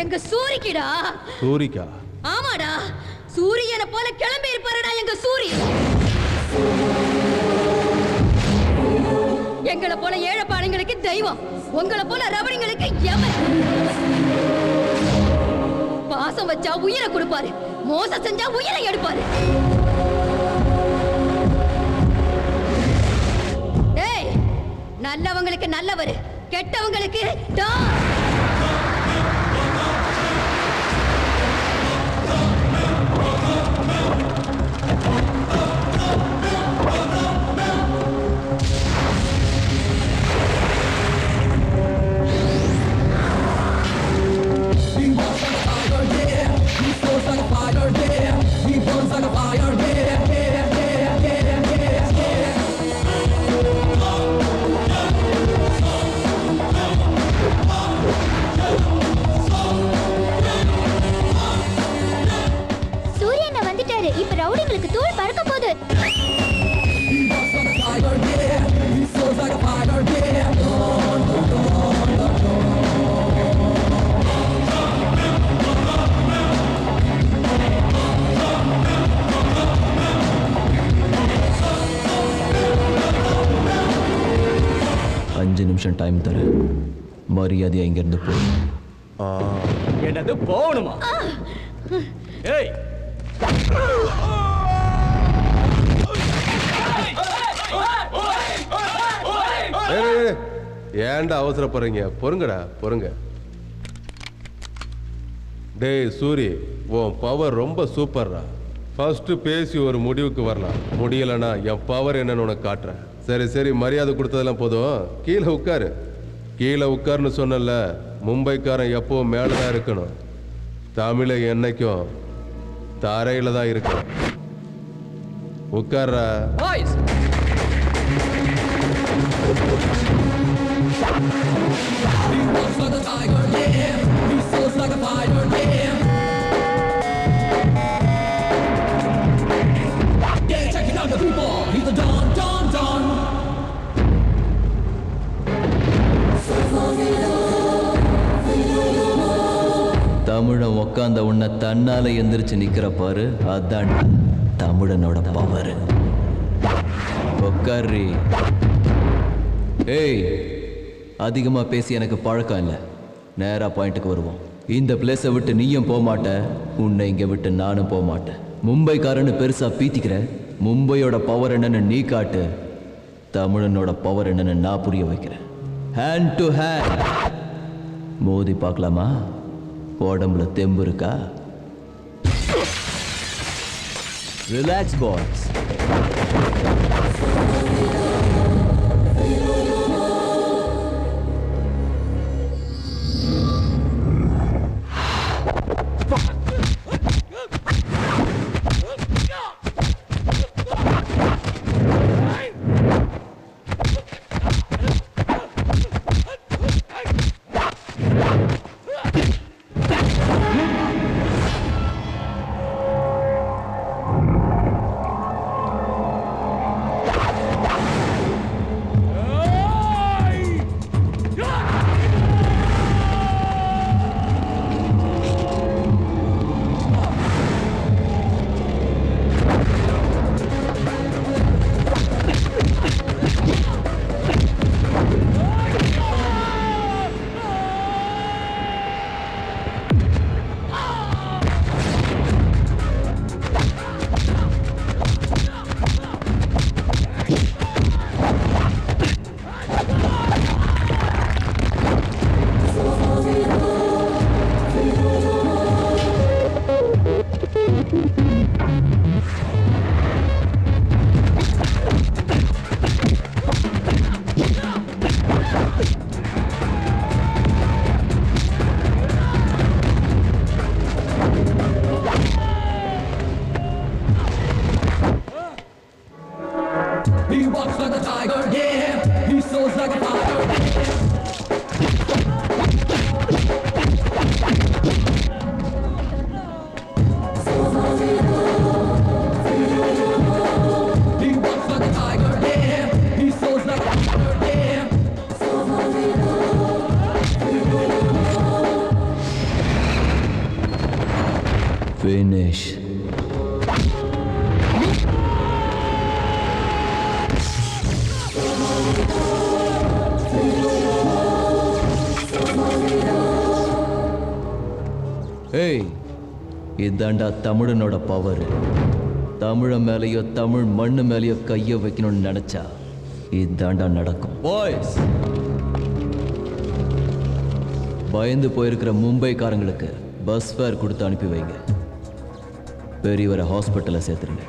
எங்க சூரிக்கிடா. சூரிக்கா? ஆமாடா, சூரியனை போல கிளம்பி இருப்பாருடா எங்க சூரி. எங்களை போல ஏழைப்பாளைங்களுக்கு தெய்வம், உங்களை போல ரவணிங்களுக்கு யமன். பாசம் வச்சா உயிரை கொடுப்பாரு, மோசம் செஞ்சா உயிரை எடுப்பாரு. ஏய், நல்லவங்களுக்கு நல்லவரு, கெட்டவங்களுக்கு டைம் தர, மரியாதையா இங்க இருந்து போ. என்னது போகணுமா? ஏய், ஏன்டா அவசரப்படுறீங்க? பொறுங்கடா, பொறுங்க. டேய் சூரி, உன் பவர் ரொம்ப சூப்பர்ரா. ஃபர்ஸ்ட் பேசி ஒரு முடிவுக்கு வரலாம். முடியலன்னா என் பவர் என்னன்னு உனக்கு காட்டுறேன். சரி சரி, மரியாதை கொடுத்ததெல்லாம் போதும், கீழே உட்காரு. கீழே உட்காருன்னு சொன்னல, மும்பைக்காரன் எப்பவும் மேலதான் இருக்கணும். தமிழை என்னைக்கும் தரையில தான் இருக்கணும். உட்கார்றா. தமிழன் உக்காந்த உன்னை தன்னால எந்திரிச்சு நிக்கிற பாரு, அதான் தமிழனோட பவர். உக்காரி. ஏய், அதிகமா பேசி எனக்கு பழக்கம் இல்லை. நேரா பாயிண்ட்டுக்கு வருவோம். இந்த பிளேஸை விட்டு நீயும் போக மாட்ட, உன்னை இங்க விட்டு நானும் போக மாட்டேன். மும்பைக்காரன்னு பெருசா பீத்திக்கிற, மும்பையோட பவர் என்னன்னு நீ காட்டு, தமிழனோட பவர் என்னன்னு நான் புரிய வைக்கிறேன். ஹேண்ட் டு ஹேண்ட் மோதி பார்க்கலாமா? உடம்புல தெம்பு இருக்கா? Relax boys. Finish. ஏய், இதாண்டா தமிழனோட பவர். தமிழ மேலேயோ தமிழ் மண்ணு மேலேயோ கைய வைக்கணும்னு நினைச்சா இதாண்டா நடக்கும். பாய்ஸ், பயந்து போயிருக்கிற மும்பைக்காரங்களுக்கு பஸ் ஃபேர் கொடுத்து அனுப்பி வைங்க. பெரியவரை ஹாஸ்பிட்டலில் சேர்த்துருங்க.